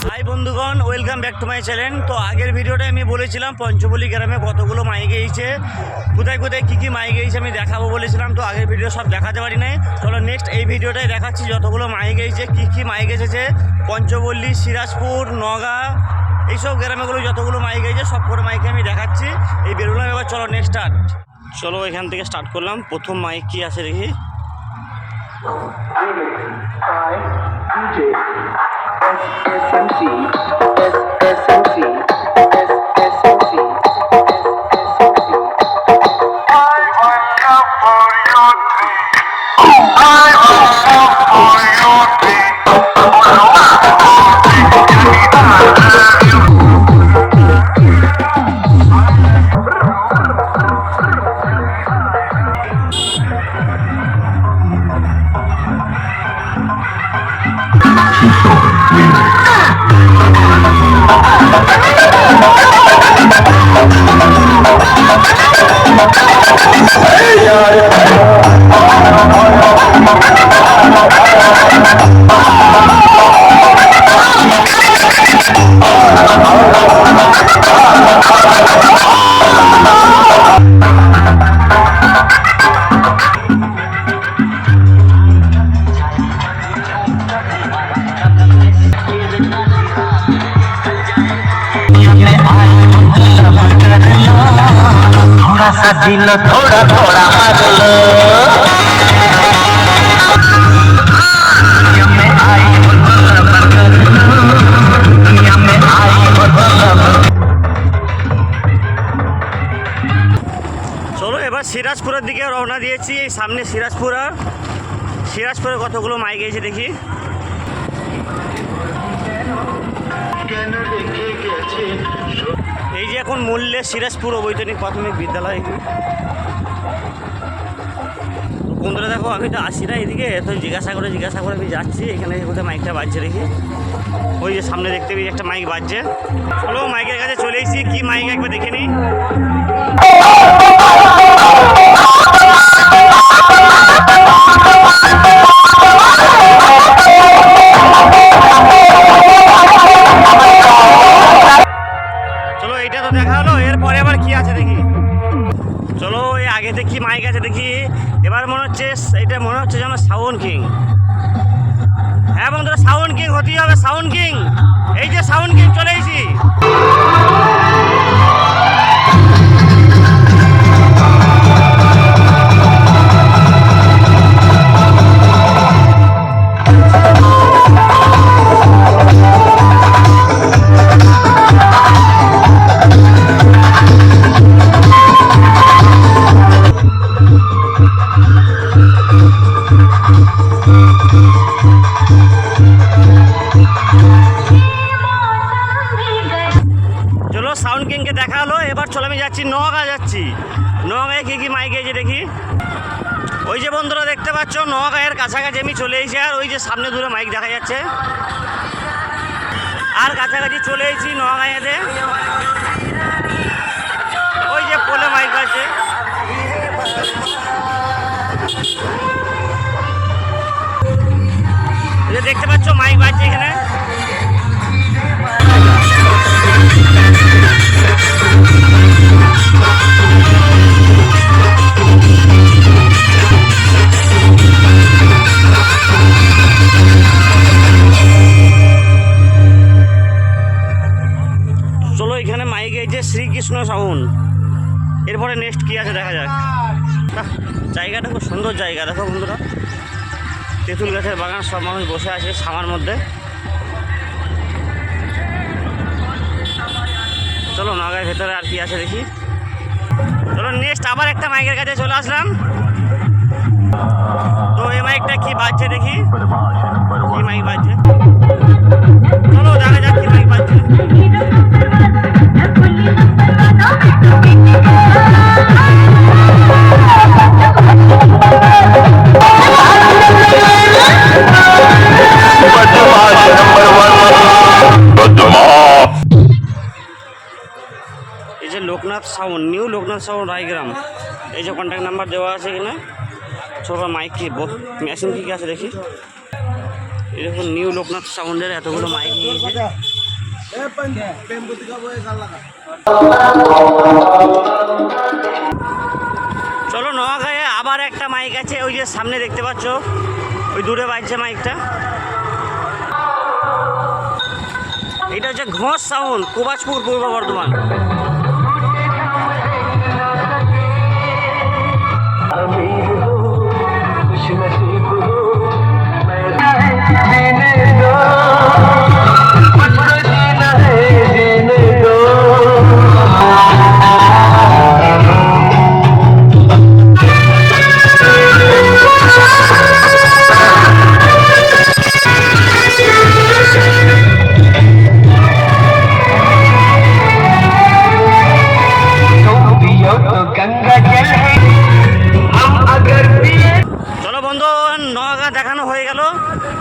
High বন্ধুগণ, welcome back to my channel. তো আগের ভিডিওটায় আমি বলেছিলাম পঞ্চবলি গ্রামে কতগুলো মাইক গেয়েছে, কোথায় কোথায় কী মাইক গেয়েছে আমি দেখাবো বলেছিলাম। তো আগের ভিডিও সব দেখাতে পারি নাই, চলো নেক্সট এই ভিডিওটাই দেখাচ্ছি যতগুলো মাইক গেয়েছে, কী মাইক এসেছে পঞ্চবলি, সিরাজপুর, নগা, এইসব গ্রামেগুলো যতগুলো মাইক গেয়েছে সব করে মাইকে আমি দেখাচ্ছি। এই বেরোলাম, এবার চলো নেক্সট স্টার্ট। চলো এখান থেকে স্টার্ট করলাম। প্রথম মাইক কী আছে দেখি। SMC, SMC, SMC. I wake up for your dream. I wake up for your dream. दिल थोड़ा थोड़ा बदलो में आई में आई চলো এবার সিরাজপুরের দিকে রওনা দিয়েছি। এই সামনে সিরাজপুর, আর সিরাজপুরে কতগুলো মাইক গেছে দেখি। এই যে এখন মূল্যে সিরাজপুর অবৈতনিক প্রাথমিক বিদ্যালয়। বন্ধুরা দেখো, আমি তো আসি না এদিকে, তো জিজ্ঞাসা করে আমি যাচ্ছি। এখানে কোথায় মাইকটা বাজছে দেখি। ওই যে সামনে দেখতে পেয়ে একটা মাইক বাজছে। চলো মাইকের কাছে চলে এসেছি, কি মাইক একবার দেখে নিই। চলো এইটা তো দেখা হলো, এরপরে আবার কি আছে দেখি। চলো এই আগেতে কি মাইক আছে দেখি। এবার মনে হচ্ছে যেন সাউন্ড কিং। হ্যাঁ বন্ধুরা, সাউন্ড কিং হতেই হবে, সাউন্ড কিং। এই যে সাউন্ড কিং চলে এসেছি। সাউন্ড কিংকে দেখা হলো, এবার চলো আমি যাচ্ছি নওগাঁ যাচ্ছি। নওগাঁয় কী মাইক গেছে দেখি। ওই যে বন্ধুরা দেখতে পাচ্ছ, নওগাঁয়ের কাছাকাছি আমি চলে এসেছি। আর ওই যে সামনে দূরে মাইক দেখা যাচ্ছে, আর কাছাকাছি চলে এসেছি নওগাঁয়েতে। ওই যে পোলে মাইক আছে, দেখতে পাচ্ছ মাইক বাজছে এখানে। চলো এখানে মাইক গেছে শ্রীকৃষ্ণ সাউন্ড। এরপরে নেক্সট কি আছে দেখা যাক। জায়গাটা খুব সুন্দর জায়গা, দেখো বন্ধুরা, তেঁতুল গাছের বাগান, সব মানুষ বসে আছে ছামার মধ্যে। চলো নওগাঁর ভেতরে আর কি আছে দেখি। চলো নেক্সট আবার একটা মাইকের কাছে চলে আসলাম। তো এই মাইকটা কি বাজছে দেখি, কি মাইক বাজছে। চলো দেখা যাক কি মাইক বাজছে। এই যে Loknath sound, new Loknath sound Raigram. এই যে কন্ট্যাক্ট নাম্বার দেওয়া আছে এখানে। ছোট মাইক কি মেশিন কি আছে দেখি। এরকম নিউ লোকনাথ সাউন্ডের এতগুলো মাইক নিয়েছে। চলো নোয়াখায়ে আবার একটা মাইক আছে, ওই যে সামনে দেখতে পাচ্ছ, ওই দূরে বাজছে মাইকটা। এটা হচ্ছে ঘোষ সাউন্ড, কোবাজপুর, পূর্ব বর্ধমান। চলো বন্ধু, নোয়াগাঁ দেখানো হয়ে গেল।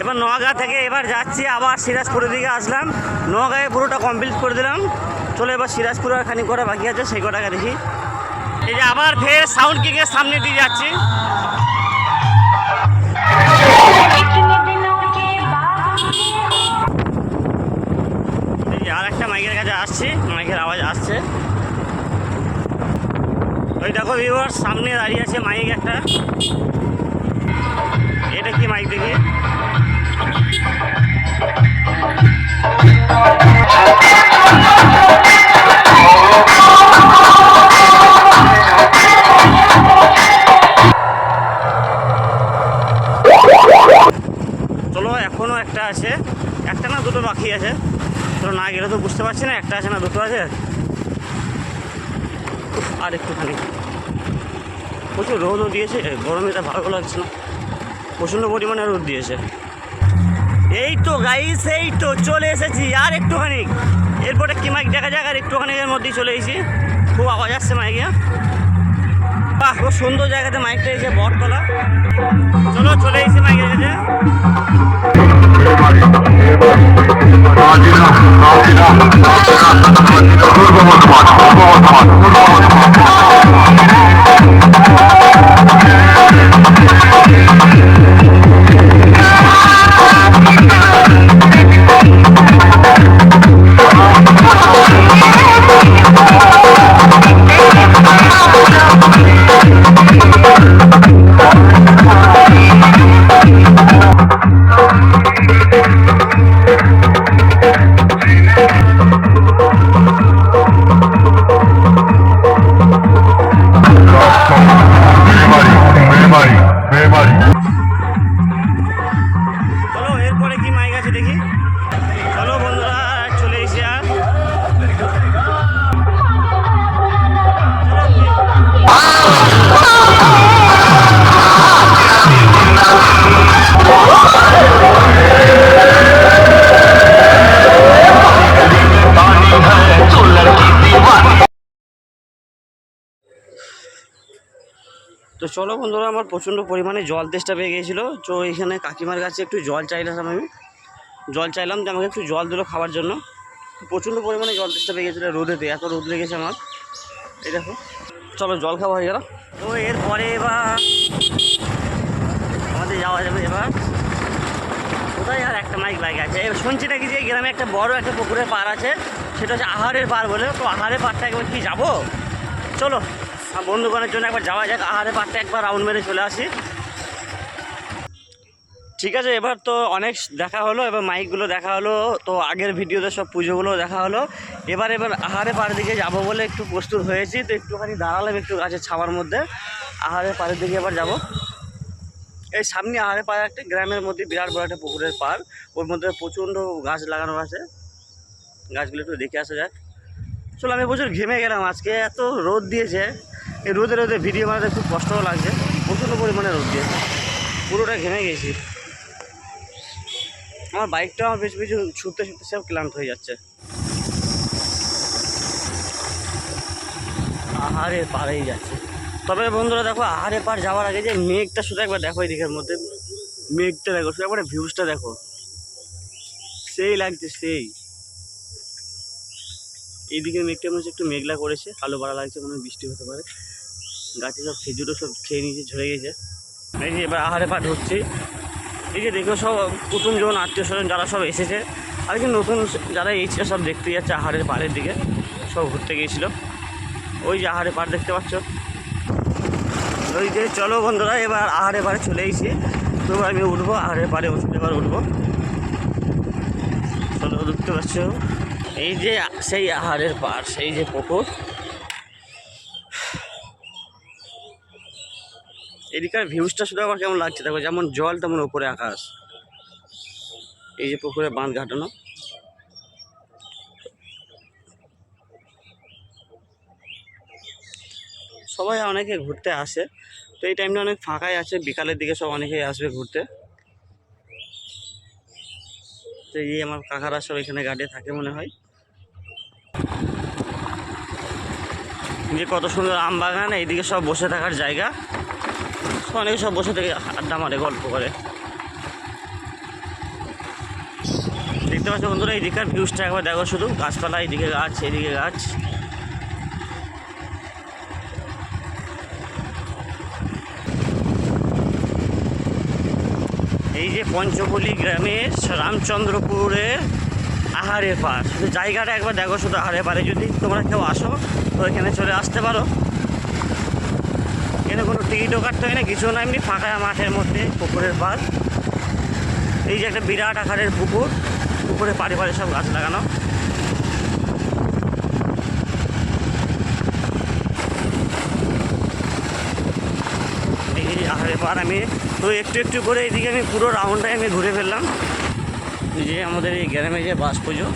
এবার নোয়াগাঁ থেকে এবার যাচ্ছি আবার সিরাজপুরের দিকে আসলাম। নোয়াগাঁয়ে পুরোটা কমপ্লিট করে দিলাম। চলো এবার সিরাজপুর আর খানিক কটা বাকি আছে, সেই কটাকে দেখি। এই যে আবার ফের সাউন্ড কিকের সামনে দিয়ে যাচ্ছি। এই যে আর একটা মাইকের কাছে আসছি, মাইকের আওয়াজ আসছে। ওই দেখো ভিউয়ার সামনে দাঁড়িয়ে আছে মাইক একটা। এটা কি মাইক দেখি? চলো এখনো একটা আছে, একটা না দুটো বাকি আছে। চলো না গেলে তো বুঝতে পারছি না একটা আছে না দুটো আছে। আর একটুখানি, প্রচুর রোদও দিয়েছে, গরমে তা ভালো লাগছে না, প্রচণ্ড পরিমাণে রোদ দিয়েছে। এই তো গাইস, এই তো চলে এসেছি, আর একটুখানি, এরপরে কি মাইক দেখা যাক। আর একটুখানি এর মধ্যেই চলে এসেছি। খুব আওয়াজ আসছে মাইকে। বাহ, খুব সুন্দর জায়গাতে মাইকটা এসে বটতলা। চলো চলে এসেছি মাইকের কাছে। চলো এরপরে কি মাইক আছে দেখি। চলো বন্ধুরা চলে এসে আর তো চলো বন্ধুরা, আমার প্রচণ্ড পরিমাণে জল তেষ্টা পেয়ে গিয়েছিলো। তো এখানে কাকিমার কাছে একটু জল চাইলাম, আমি জল চাইলাম যে আমাকে একটু জল দিলো খাওয়ার জন্য। প্রচণ্ড পরিমাণে জল তেষ্টা পেয়ে গেছিলো রোদেতে, এত রোদ লেগেছে আমার। এই দেখো, চলো জল খাওয়া হয়ে গেল। তো এরপরে এবার আমাদের যাওয়া যাবে। এবার কোথায় আর একটা মাইক লাগে আছে, শুনছি নাকি যে গ্রামে একটা বড় একটা পুকুরের পাড় আছে, সেটা হচ্ছে আহারের পাড় বলে। তো আহারের পাড়টা একবার কি যাবো, চলো বন্ধুগণের জন্য একবার যাওয়া যাক। আহারে পাড়টা একবার রাউন্ড মেরে চলে আসি। ঠিক আছে, এবার তো অনেক দেখা হলো, এবার মাইকগুলো দেখা হলো, তো আগের ভিডিওতে সব পুজোগুলো দেখা হলো। এবার আহারে পাড়ের দিকে যাবো বলে একটু প্রস্তুত হয়েছি। তো একটুখানি দাঁড়ালাম একটু গাছের ছাওয়ার মধ্যে। আহারে পাড়ের দিকে এবার যাব। এই সামনে আহারে পাড়ে একটা গ্রামের মধ্যে বিরাট বড় একটা পুকুরের পাড়, ওর মধ্যে প্রচণ্ড গাছ লাগানো আছে। গাছগুলো একটু দেখে আসা যাক। চলো, আমি প্রচুর ঘেমে গেলাম আজকে, এত রোদ দিয়েছে। এই রোদে রোদে ভিডিও বানাতে খুব কষ্টও লাগছে, প্রচণ্ড পরিমাণে রোদ দিয়েছে, পুরোটা ঘেমে গেছি। আমার বাইকটা আমার পিছু পিছু ছুটতে ছুটতে সব ক্লান্ত হয়ে যাচ্ছে। আহারে পাড়েই যাচ্ছে। তবে বন্ধুরা দেখো, আহারে পাড় যাওয়ার আগে যে মেঘটা শুধু একবার দেখো, এই দিকের মধ্যে মেঘটা দেখো, শুধু একবার ভিউজটা দেখো, সেই লাগছে সেই। এইদিকে মেঘটা মনে হচ্ছে একটু মেঘলা করেছে, কালো বাড়া লাগছে, মনে হয় বৃষ্টি হতে পারে। গাছে সব খেজুরও সব খেয়ে নিয়েছে, ঝরে গেছে। এই যে এবার আহারে পাড় ঢুকছি। এই যে দেখো সব কুটুমজন আত্মীয় স্বজন যারা সব এসেছে, আর কি নতুন যারা এসেছে সব দেখতে যাচ্ছে আহারের পাড়ের দিকে, সব ঘুরতে গিয়েছিলো। ওই যে আহারের পাড় দেখতে পাচ্ছ। ওই যে চলো বন্ধুরা, এবার আহারের পাড়ে চলে এসেছি। তো এবার আমি উঠবো আহারের পাড়ে, এবার উঠবো। চলো দেখতে পাচ্ছ, এই যে সেই আহারের পাড়, সেই যে পুকুর। এদিকার ভিউজটা শুধু আমার কেমন লাগছে দেখো, যেমন জল তেমন উপরে আকাশ। এই যে পুকুরে বাঁধ ঘাটানো। সবাই অনেকে ঘুরতে আসে, তো এই টাইমটা অনেক ফাঁকাই আছে, বিকালের দিকে সব অনেকেই আসবে ঘুরতে। তো এই আমার কাকারা সব এখানে গাড়ি থাকে মনে হয়। যে কত সুন্দর আম বাগান, এইদিকে সব বসে থাকার জায়গা, অনেকে সব বসে থেকে আড্ডা মারে, গল্প করে। দেখতে পাচ্ছ বন্ধুরা, এইদিকার ভিউজটা একবার দেখো শুধু, গাছপালা, এইদিকে গাছ, এইদিকে গাছ। এই যে পঞ্চপল্লী গ্রামের রামচন্দ্রপুরের আহারের পাড়, জায়গাটা একবার দেখো শুধু। আহারের পাড়ে যদি তোমরা কেউ আসো তো এখানে চলে আসতে পারো। এখানে কোনো টিকিটও কাটতে হয় না, কিছু না, এমনি ফাঁকা মাঠের মধ্যে পুকুরের পাড়। এই যে একটা বিরাট আকারের পুকুর, পুকুরে পাড়ে পাড়ে সব গাছ লাগানো। এই আহারের পাড় আমি তো একটু একটু করে এইদিকে আমি পুরো রাউন্ডটাই আমি ঘুরে ফেললাম। এই যে আমাদের এই গ্রামে যে বাস পুজো,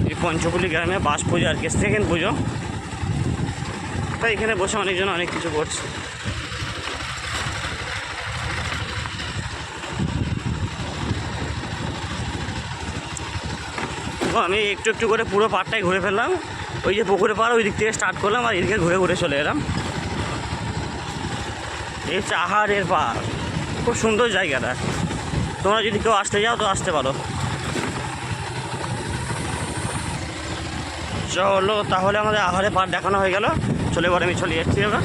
এই পঞ্চপল্লী গ্রামে বাস পুজো আর কি, সেকেন্ড পুজো। তাই এখানে বসে অনেকজন অনেক কিছু করছে। আমি একটু একটু করে পুরো পাড়টাই ঘুরে ফেললাম। ওই যে পুকুরে পাড়, ওই দিক থেকে স্টার্ট করলাম আর এদিকে ঘুরে ঘুরে চলে এলাম। এই হচ্ছে আহারের পাড়, খুব সুন্দর জায়গাটা। তোমরা যদি কেউ আসতে যাও তো আসতে পারো। চলো তাহলে আমাদের আহারের পাড় দেখানো হয়ে গেল। চলে এবার আমি চলে যাচ্ছি। এবার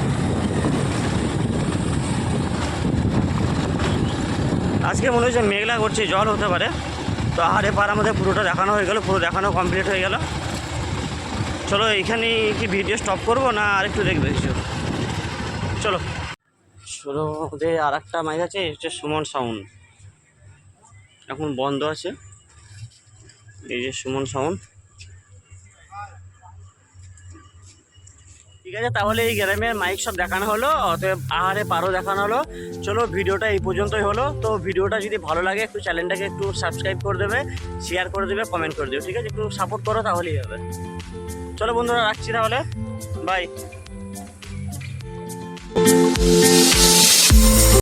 আজকে মনে হচ্ছে মেঘলা করছে, জল হতে পারে। তো আহারের পাড় আমাদের পুরোটা দেখানো হয়ে গেল, পুরো দেখানো কমপ্লিট হয়ে গেল। চলো এইখানে কি ভিডিও স্টপ করবো না আর একটু দেখবে কিছু? চলো চলো, ওদের আর একটা মাইক আছে, হচ্ছে সুমন সাউন্ড, এখন বন্ধ আছে। এই যে সুমন সাউন্ড। ঠিক আছে, তাহলে এই গ্রামের মাইক সব দেখানো হলো, অতএব আহারে পারও দেখানো হলো। চলো ভিডিওটা এই পর্যন্তই হলো। তো ভিডিওটা যদি ভালো লাগে একটু চ্যানেলটাকে একটু সাবস্ক্রাইব করে দেবে, শেয়ার করে দেবে, কমেন্ট করে দেবে। ঠিক আছে, একটু সাপোর্ট করো, তাহলেই হবে। চলো বন্ধুরা, রাখছি তাহলে, বাই।